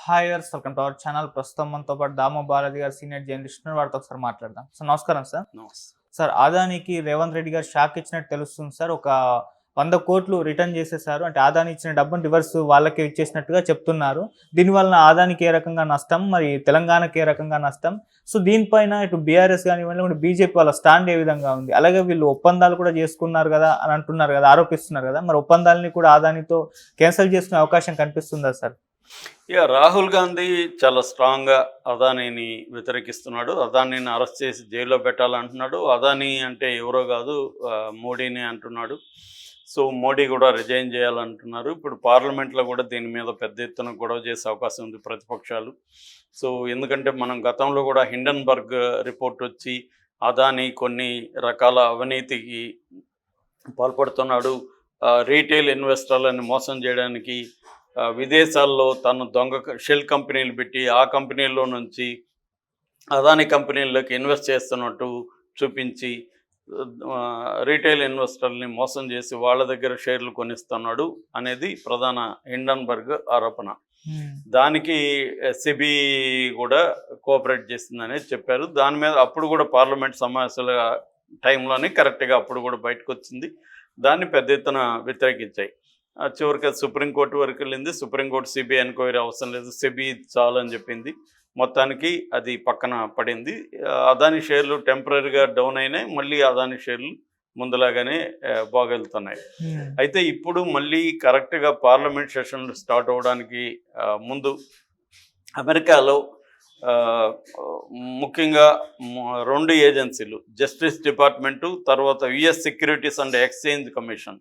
హాయర్స్ welcome to our channel. ప్రస్తుతం మనతో పాటు దామో బాలాజీ గారు సీనియర్ జర్నలిస్ట్ వారితో ఒకసారి మాట్లాడదాం. సార్ నమస్కారం సార్. సార్ ఆదానికి రేవంత్ రెడ్డి గారు షాక్ ఇచ్చినట్టు తెలుస్తుంది సార్. ఒక 100 కోట్లు రిటర్న్ చేసేసారు. అంటే ఆదాని ఇచ్చిన డబ్బును రివర్స్ వాళ్ళకే ఇచ్చేసినట్టుగా చెప్తున్నారు. దీనివల్ల ఆదానికి ఏ రకంగా నష్టం, మరి తెలంగాణకి ఏ రకంగా నష్టం? సో దీనిపైన ఇటు బీఆర్ఎస్ కానివ్వండి, బీజేపీ వాళ్ళ స్టాండ్ ఏ విధంగా ఉంది? అలాగే వీళ్ళు ఒప్పందాలు కూడా చేసుకున్నారు కదా అని అంటున్నారు కదా, ఆరోపిస్తున్నారు కదా, మరి ఒప్పందాలని కూడా ఆదానితో క్యాన్సిల్ చేసుకునే అవకాశం కనిపిస్తుందా సార్? రాహుల్ గాంధీ చాలా స్ట్రాంగ్గా అదానీని వ్యతిరేకిస్తున్నాడు. అదానీని అరెస్ట్ చేసి జైల్లో పెట్టాలంటున్నాడు. అదానీ అంటే ఎవరో కాదు, మోడీని అంటున్నాడు. సో మోడీ కూడా రిజైన్ చేయాలంటున్నారు. ఇప్పుడు పార్లమెంట్లో కూడా దీని మీద పెద్ద ఎత్తున గొడవ చేసే అవకాశం ఉంది ప్రతిపక్షాలు. సో ఎందుకంటే మనం గతంలో కూడా హిండన్బర్గ్ రిపోర్ట్ వచ్చి అదానీ కొన్ని రకాల అవినీతికి పాల్పడుతున్నాడు, రీటైల్ ఇన్వెస్టర్లను మోసం చేయడానికి విదేశాల్లో తను దొంగ షెల్ కంపెనీలు పెట్టి ఆ కంపెనీల్లో నుంచి అదాని కంపెనీల్లోకి ఇన్వెస్ట్ చేస్తున్నట్టు చూపించి రీటైల్ ఇన్వెస్టర్ని మోసం చేసి వాళ్ళ దగ్గర షేర్లు కొనిస్తున్నాడు అనేది ప్రధాన హిండన్బర్గ్ ఆరోపణ. దానికి సెబీ కూడా కోఆపరేట్ చేస్తుందనేది చెప్పారు. దాని మీద అప్పుడు కూడా పార్లమెంట్ సమావేశాల టైంలోనే కరెక్ట్గా అప్పుడు కూడా బయటకు వచ్చింది. దాన్ని పెద్ద ఎత్తున వ్యతిరేకించాయి. చివరికి సుప్రీంకోర్టు వరకు వెళ్ళింది. సుప్రీంకోర్టు సిబిఐ ఎంక్వైరీ అవసరం లేదు, సెబీ చాలు అని చెప్పింది. మొత్తానికి అది పక్కన పడింది. అదాని షేర్లు టెంపరీగా డౌన్ అయినాయి, మళ్ళీ అదాని షేర్లు ముందులాగానే బాగెళ్తున్నాయి. అయితే ఇప్పుడు మళ్ళీ కరెక్ట్గా పార్లమెంట్ సెషన్లు స్టార్ట్ అవ్వడానికి ముందు అమెరికాలో ముఖ్యంగా 2 ఏజెన్సీలు, జస్టిస్ డిపార్ట్మెంటు, తర్వాత US securities and exchange commission,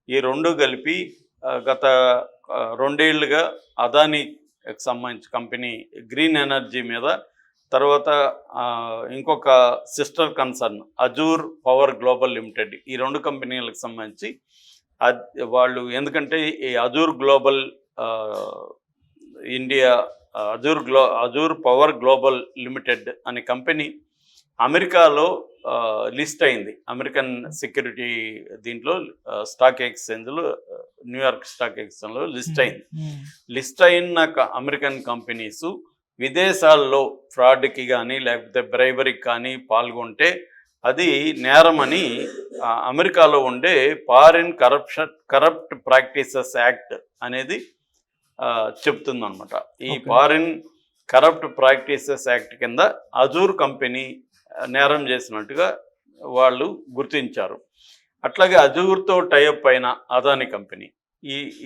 ఈ 2 కలిపి గత 2 ఏళ్లుగా అదానికి సంబంధించి కంపెనీ గ్రీన్ ఎనర్జీ మీద, తర్వాత ఇంకొక sister concern Azure power global limited, ఈ 2 కంపెనీలకు సంబంధించి వాళ్ళు, ఎందుకంటే ఈ Azure global India Azure power global limited అనే కంపెనీ అమెరికాలో లిస్ట్ అయింది. అమెరికన్ సెక్యూరిటీ దీంట్లో స్టాక్ ఎక్స్చేంజ్లో, న్యూయార్క్ స్టాక్ ఎక్స్చేంజ్లో లిస్ట్ అయింది. లిస్ట్ అయిన అమెరికన్ కంపెనీస్ విదేశాల్లో ఫ్రాడ్కి కానీ లేకపోతే బ్రైబరీకి కానీ పాల్గొంటే అది నేరమని అమెరికాలో ఉండే ఫారిన్ కరప్ట్ ప్రాక్టీసెస్ యాక్ట్ అనేది చెప్తుందన్నమాట. ఈ ఫారిన్ కరప్ట్ ప్రాక్టీసెస్ యాక్ట్ కింద అజూర్ కంపెనీ నేరం చేసినట్టుగా వాళ్ళు గుర్తించారు. అట్లాగే అజూర్తో టైఅప్ అయిన అదాని కంపెనీ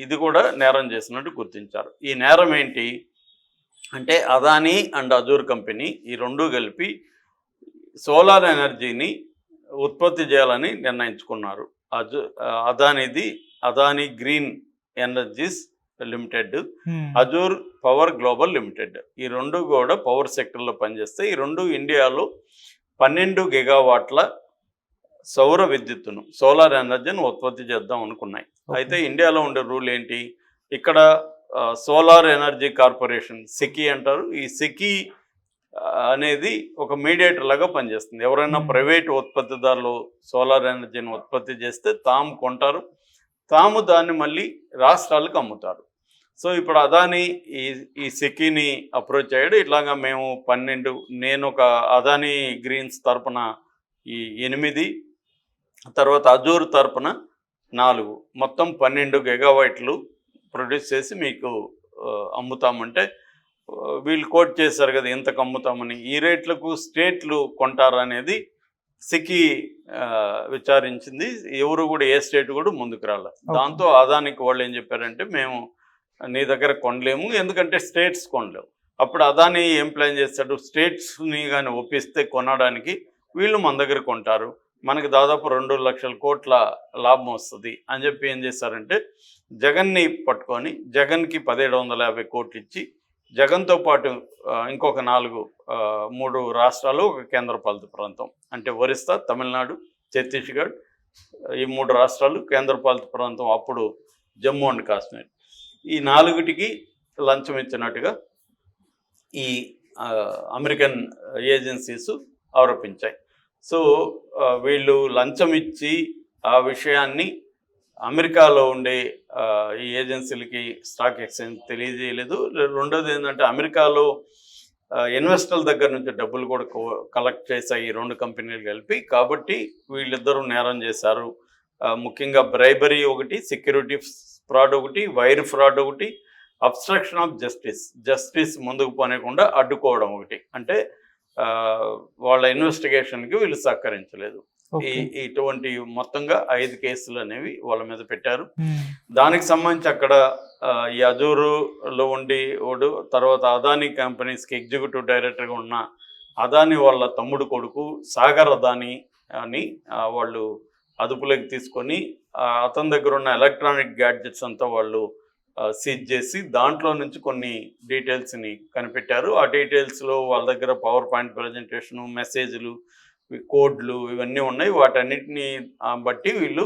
ఇది కూడా నేరం చేసినట్టు గుర్తించారు. ఈ నేరం ఏంటి అంటే, అదాని అండ్ అజూర్ కంపెనీ ఈ 2 కలిపి సోలార్ ఎనర్జీని ఉత్పత్తి చేయాలని నిర్ణయించుకున్నారు. Adani green energies limited, Azure power global limited, ఈ 2 కూడా పవర్ సెక్టర్లో పనిచేస్తే ఈ 2 ఇండియాలో 12 గిగావాట్ల సౌర విద్యుత్తును, సోలార్ ఎనర్జీని ఉత్పత్తి చేద్దాం అనుకున్నాయి. అయితే ఇండియాలో ఉండే రూల్ ఏంటి, ఇక్కడ సోలార్ ఎనర్జీ కార్పొరేషన్, సెకీ అంటారు, ఈ సెకీ అనేది ఒక మీడియేటర్ లాగా పనిచేస్తుంది. ఎవరైనా ప్రైవేట్ ఉత్పత్తిదారులు సోలార్ ఎనర్జీని ఉత్పత్తి చేస్తే తాము కొంటారు, తాము దాన్ని మళ్ళీ రాష్ట్రాలకు అమ్ముతారు. సో ఇప్పుడు అదాని ఈ సెకీని అప్రోచ్ అయ్యాడు. ఇట్లాగా మేము 12, నేను ఒక అదాని గ్రీన్స్ తరపున ఈ 8, తర్వాత అజూర్ తరపున 4, మొత్తం 12 గిగావాట్లు ప్రొడ్యూస్ చేసి మీకు అమ్ముతామంటే, వీళ్ళు కోట్ చేశారు కదా ఇంతకు అమ్ముతామని, ఈ రేట్లకు స్టేట్లు కొంటారనేది సెకీ విచారించింది. ఎవరు కూడా, ఏ స్టేట్ కూడా ముందుకు రాలేదు. దాంతో అదానికి వాళ్ళు ఏం చెప్పారంటే, మేము నీ దగ్గర కొనలేము, ఎందుకంటే స్టేట్స్ కొనలేవు. అప్పుడు అదాని ఏం ప్లాన్ చేస్తాడు, స్టేట్స్ని కానీ ఒప్పిస్తే కొనడానికి వీళ్ళు మన దగ్గర కొంటారు, మనకి దాదాపు 2 లక్షల కోట్ల లాభం వస్తుంది అని చెప్పి ఏం చేశారంటే, జగన్ని పట్టుకొని జగన్కి 1750 కోట్లు ఇచ్చి, జగన్తో పాటు ఇంకొక 3 రాష్ట్రాలు, ఒక కేంద్రపాలిత ప్రాంతం, అంటే ఒరిస్సా, తమిళనాడు, ఛత్తీస్గఢ్, ఈ 3 రాష్ట్రాలు, కేంద్రపాలిత ప్రాంతం అప్పుడు జమ్మూ అండ్ కాశ్మీర్, ఈ 4టికి లంచం ఇచ్చినట్టుగా ఈ అమెరికన్ ఏజెన్సీస్ ఆరోపించాయి. సో వీళ్ళు లంచం ఇచ్చి ఆ విషయాన్ని అమెరికాలో ఉండే ఈ ఏజెన్సీలకి స్టాక్ ఎక్స్చేంజ్ తెలియజేయలేదు. రెండోది ఏంటంటే అమెరికాలో ఇన్వెస్టర్ల దగ్గర నుంచి డబ్బులు కూడా కలెక్ట్ చేశాయి ఈ రెండు కంపెనీలు కలిపి. కాబట్టి వీళ్ళిద్దరూ నేరం చేశారు. ముఖ్యంగా బ్రైబరీ ఒకటి, సెక్యూరిటీ ఫ్రాడ్ ఒకటి, వైర్ ఫ్రాడ్ ఒకటి, అబ్స్ట్రక్షన్ ఆఫ్ జస్టిస్ ముందుకు పోనీయకుండా అడ్డుకోవడం ఒకటి. అంటే వాళ్ళ ఇన్వెస్టిగేషన్కి వీళ్ళు సహకరించలేదు. ఇటువంటి మొత్తంగా 5 కేసులు అనేవి వాళ్ళ మీద పెట్టారు. దానికి సంబంధించి అక్కడ ఈ అజూరులో ఉండి తర్వాత అదానీ కంపెనీస్కి ఎగ్జిక్యూటివ్ డైరెక్టర్గా ఉన్న అదానీ వాళ్ళ తమ్ముడు కొడుకు సాగర్ అదానీ అని వాళ్ళు అదుపులోకి తీసుకొని అతని దగ్గర ఉన్న ఎలక్ట్రానిక్ గ్యాడ్జెట్స్ అంతా వాళ్ళు సీజ్ చేసి దాంట్లో నుంచి కొన్ని డీటెయిల్స్ని కనిపెట్టారు. ఆ డీటెయిల్స్లో వాళ్ళ దగ్గర పవర్ పాయింట్ ప్రజెంటేషను, మెసేజ్లు, కోడ్లు ఇవన్నీ ఉన్నాయి. వాటన్నిటిని బట్టి వీళ్ళు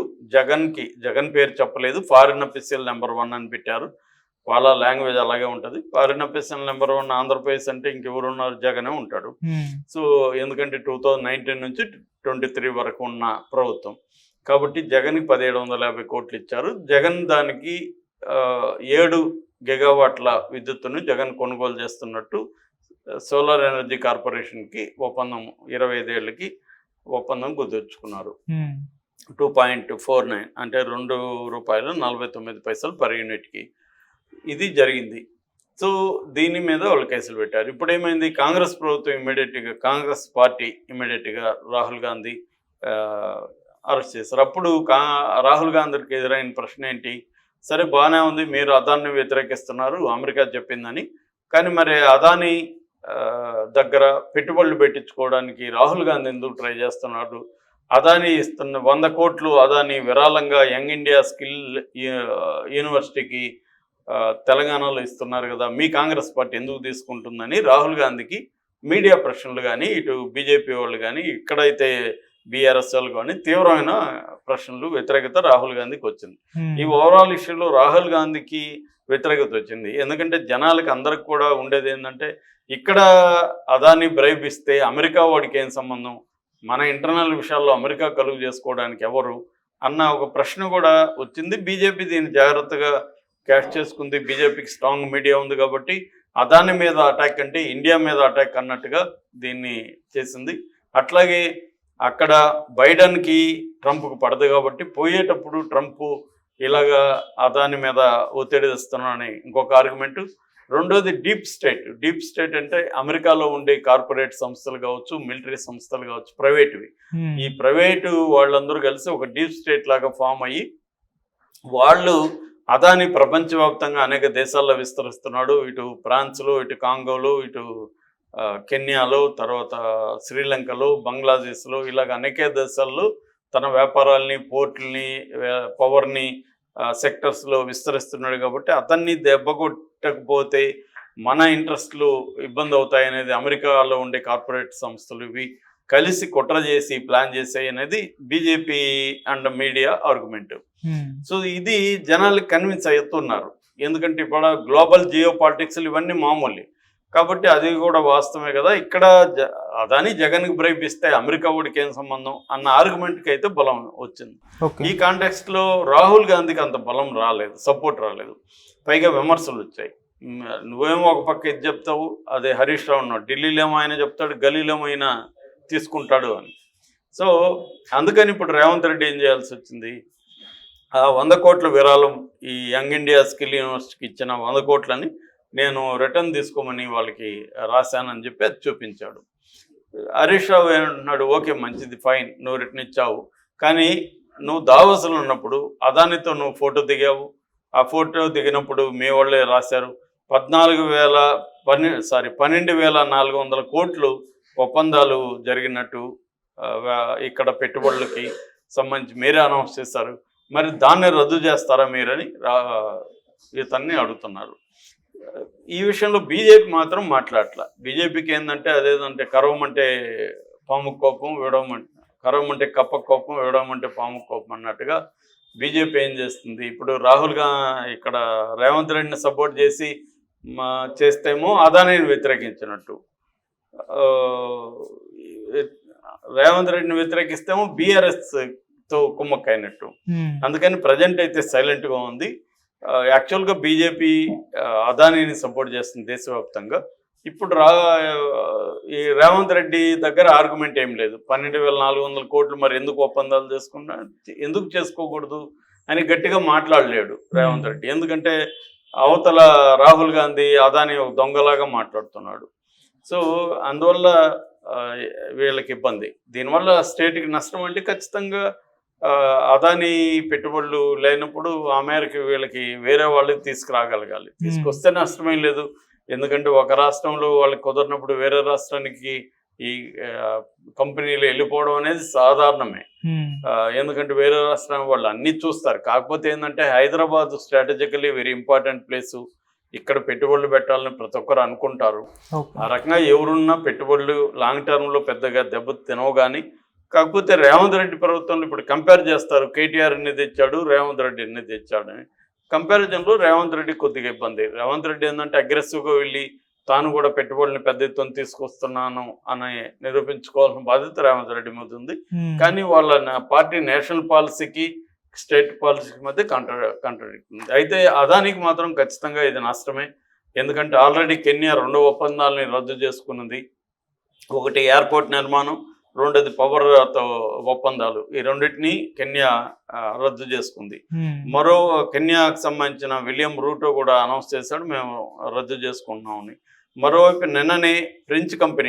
జగన్ పేరు చెప్పలేదు, ఫారిన్ అఫీషియల్ నెంబర్ 1 అని పెట్టారు. వాళ్ళ లాంగ్వేజ్ అలాగే ఉంటుంది. ఫారిన్ అఫీషియల్ నెంబర్ 1 ఆంధ్రప్రదేశ్ అంటే ఇంకెవరున్నారు, జగనే ఉంటాడు. సో ఎందుకంటే 2019 నుంచి 23 వరకు ఉన్న ప్రభుత్వం కాబట్టి జగన్కి 1750 కోట్లు ఇచ్చారు. జగన్ దానికి 7 గిగావాట్ల విద్యుత్తును జగన్ కొనుగోలు చేస్తున్నట్టు సోలార్ ఎనర్జీ కార్పొరేషన్కి ఒప్పందం 25 ఏళ్ళకి ఒప్పందం కుదుర్చుకున్నారు. 2.49 అంటే ₹2.49 పర్ యూనిట్కి ఇది జరిగింది. సో దీని మీద వాళ్ళు కేసులు పెట్టారు. ఇప్పుడు ఏమైంది, కాంగ్రెస్ ప్రభుత్వం కాంగ్రెస్ పార్టీ ఇమ్మీడియట్గా రాహుల్ గాంధీ అరెస్ట్ చేశారు. అప్పుడు రాహుల్ గాంధీకి ఎదురైన ప్రశ్న ఏంటి, సరే బాగానే ఉంది, మీరు అదాన్ని వ్యతిరేకిస్తున్నారు అమెరికా చెప్పిందని, కానీ మరి అదానీ దగ్గర పెట్టుబడులు పెట్టించుకోవడానికి రాహుల్ గాంధీ ఎందుకు ట్రై చేస్తున్నాడు? అదానీ ఇస్తున్న 100 కోట్లు అదానీ విరాళంగా యంగ్ ఇండియా స్కిల్ యూనివర్సిటీకి తెలంగాణలో ఇస్తున్నారు కదా, మీ కాంగ్రెస్ పార్టీ ఎందుకు తీసుకుంటుందని రాహుల్ గాంధీకి మీడియా ప్రశ్నలు కానీ, ఇటు బీజేపీ వాళ్ళు కానీ, ఇక్కడైతే బీఆర్ఎస్ వాళ్ళు కానీ తీవ్రమైన ప్రశ్నలు, వ్యతిరేకత రాహుల్ గాంధీకి వచ్చింది. ఈ ఓవరాల్ ఇష్యూలో రాహుల్ గాంధీకి వ్యతిరేకత వచ్చింది. ఎందుకంటే జనాలకి అందరికి కూడా ఉండేది ఏంటంటే, ఇక్కడ అదాని బ్రైబ్ ఇస్తే అమెరికా వాడికి ఏం సంబంధం, మన ఇంటర్నల్ విషయాల్లో అమెరికా కలుగు చేసుకోవడానికి ఎవరు అన్న ఒక ప్రశ్న కూడా వచ్చింది. బీజేపీ దీన్ని జాగ్రత్తగా క్యాష్ చేసుకుంది. బీజేపీకి స్ట్రాంగ్ మీడియా ఉంది కాబట్టి అదాని మీద అటాక్ అంటే ఇండియా మీద అటాక్ అన్నట్టుగా దీన్ని చేసింది. అట్లాగే అక్కడ బైడెన్కి ట్రంప్కు పడదు కాబట్టి పోయేటప్పుడు ట్రంప్ ఇలాగా అదాని మీద ఒత్తిడి తెస్తున్నానని ఇంకొక ఆర్గ్యుమెంటు. రెండోది డీప్ స్టేట్ అంటే అమెరికాలో ఉండే కార్పొరేట్ సంస్థలు కావచ్చు, మిలిటరీ సంస్థలు కావచ్చు, ప్రైవేటువి, ఈ ప్రైవేటు వాళ్ళందరూ కలిసి ఒక డీప్ స్టేట్ లాగా ఫామ్ అయ్యి వాళ్ళు అదాని ప్రపంచవ్యాప్తంగా అనేక దేశాల్లో విస్తరిస్తున్నాడు. ఇటు ఫ్రాన్స్లో, ఇటు కాంగోలో, ఇటు కెన్యాలో, తర్వాత శ్రీలంకలో, బంగ్లాదేశ్లో ఇలాగ అనేక దేశాల్లో తన వ్యాపారాలని, పోర్టుల్ని, పవర్ని సెక్టర్స్లో విస్తరిస్తున్నాడు. కాబట్టి అతన్ని దెబ్బ కొట్టకపోతే మన ఇంట్రెస్ట్లు ఇబ్బంది అవుతాయనేది అమెరికాలో ఉండే కార్పొరేట్ సంస్థలు ఇవి కలిసి కుట్ర చేసి ప్లాన్ చేసాయి అనేది BJP and media argument. So ఇది జనాలకి కన్విన్స్ అవుతున్నారు. ఎందుకంటే ఇప్పుడు గ్లోబల్ జియో పాలిటిక్స్లు ఇవన్నీ మామూలు కాబట్టి అది కూడా వాస్తవమే కదా. ఇక్కడ అదాని జగన్కి బ్రైబ్ ఇస్తే అమెరికా వాడికి ఏం సంబంధం అన్న ఆర్గ్యుమెంట్కి అయితే బలం వచ్చింది. ఈ కాంటెక్స్ట్లో రాహుల్ గాంధీకి అంత బలం రాలేదు, సపోర్ట్ రాలేదు, పైగా విమర్శలు వచ్చాయి. నువ్వేమో ఒక పక్క ఇది చెప్తావు, అదే హరీష్ రావు ఉన్నాడు, ఢిల్లీలో ఏమో ఆయన చెప్తాడు, గల్లీలో అయినా తీసుకుంటాడు అని. సో అందుకని ఇప్పుడు రేవంత్ రెడ్డి ఏం చేయాల్సి వచ్చింది, ఆ 100 కోట్ల విరాళం ఈ యంగ్ ఇండియా స్కిల్ యూనివర్సిటీకి ఇచ్చిన 100 కోట్లని నేను రిటర్న్ తీసుకోమని వాళ్ళకి రాశానని చెప్పి అది చూపించాడు. హరీష్ రావు ఏమంటున్నాడు, ఓకే మంచిది ఫైన్, నువ్వు రిటర్న్ ఇచ్చావు, కానీ నువ్వు దావోస్లో ఉన్నప్పుడు అదానితో నువ్వు ఫోటో దిగావు. ఆ ఫోటో దిగినప్పుడు మీ వాళ్ళే రాశారు 12,400 కోట్లు ఒప్పందాలు జరిగినట్టు ఇక్కడ పెట్టుబడులకి సంబంధించి మీరే అనౌన్స్ చేశారు, మరి దాన్ని రద్దు చేస్తారా మీరని ఇతన్ని అడుగుతున్నారు. ఈ విషయంలో బీజేపీ మాత్రం మాట్లాడట్లా. బీజేపీకి ఏంటంటే అదేదంటే కరవమంటే పాము కోపం, కరవమంటే కప్ప కోపం, విడవమంటే పాము కోపం అన్నట్టుగా బీజేపీ ఏం చేస్తుంది, ఇప్పుడు రాహుల్గా ఇక్కడ రేవంత్ రెడ్డిని సపోర్ట్ చేసి చేస్తేమో అదానిని వ్యతిరేకించినట్టు, రేవంత్ రెడ్డిని వ్యతిరేకిస్తేమో బీఆర్ఎస్ తో కుమ్మక్కైనట్టు. అందుకని ప్రజెంట్ అయితే సైలెంట్గా ఉంది. యాక్చువల్గా బీజేపీ అదానీని సపోర్ట్ చేస్తుంది దేశవ్యాప్తంగా. ఇప్పుడు ఈ రేవంత్ రెడ్డి దగ్గర ఆర్గ్యుమెంట్ ఏం లేదు. 12,400 కోట్లు మరి ఎందుకు ఒప్పందాలు ఎందుకు చేసుకోకూడదు అని గట్టిగా మాట్లాడలేడు రేవంత్ రెడ్డి. ఎందుకంటే అవతల రాహుల్ గాంధీ అదానీ ఒక దొంగలాగా మాట్లాడుతున్నాడు. సో అందువల్ల వీళ్ళకి ఇబ్బంది. దీనివల్ల స్టేట్కి నష్టం అంటే ఖచ్చితంగా అదానీ పెట్టుబడులు లేనప్పుడు ఆ మేరకు వీళ్ళకి వేరే వాళ్ళకి తీసుకురాగలగాలి. తీసుకొస్తే నష్టమేం లేదు. ఎందుకంటే ఒక రాష్ట్రంలో వాళ్ళకి కుదరినప్పుడు వేరే రాష్ట్రానికి ఈ కంపెనీలు వెళ్ళిపోవడం అనేది సాధారణమే. ఎందుకంటే వేరే రాష్ట్రం వాళ్ళు అన్ని చూస్తారు. కాకపోతే ఏంటంటే Hyderabad strategically very important place. ఇక్కడ పెట్టుబడులు పెట్టాలని ప్రతి ఒక్కరు అనుకుంటారు. ఆ రకంగా ఎవరున్నా పెట్టుబడులు లాంగ్ టర్మ్లో పెద్దగా దెబ్బ తినవు. కానీ కాకపోతే రేవంత్ రెడ్డి ప్రభుత్వంలో ఇప్పుడు కంపేర్ చేస్తారు. కేటీఆర్ ఎన్ని తెచ్చాడు, రేవంత్ రెడ్డి ఎన్ని తెచ్చాడు అని. కంపారిజన్లో రేవంత్ రెడ్డి కొద్దిగా ఇబ్బంది. రేవంత్ రెడ్డి ఏంటంటే అగ్రెసివ్గా వెళ్ళి తాను కూడా పెట్టుబడులను పెద్ద ఎత్తున తీసుకొస్తున్నాను అని నిరూపించుకోవాల్సిన బాధ్యత రేవంత్ రెడ్డి మీద ఉంది. కానీ వాళ్ళ పార్టీ నేషనల్ పాలసీకి స్టేట్ పాలసీకి మధ్య కాంట్రాడిక్ట్ ఉంది. అయితే అదానికి మాత్రం ఖచ్చితంగా ఇది నష్టమే. ఎందుకంటే ఆల్రెడీ కెన్యా 2 ఒప్పందాలని రద్దు చేసుకున్నది. ఒకటి ఎయిర్పోర్ట్ నిర్మాణం, రెండోది పవర్ ఒప్పందాలు. ఈ రెండింటినీ కెన్యా రద్దు చేసుకుంది. మరో కెన్యాకు సంబంధించిన విలియం రూటో కూడా అనౌన్స్ చేశాడు మేము రద్దు చేసుకుంటున్నామని. మరోవైపు నిన్ననే ఫ్రెంచ్ కంపెనీ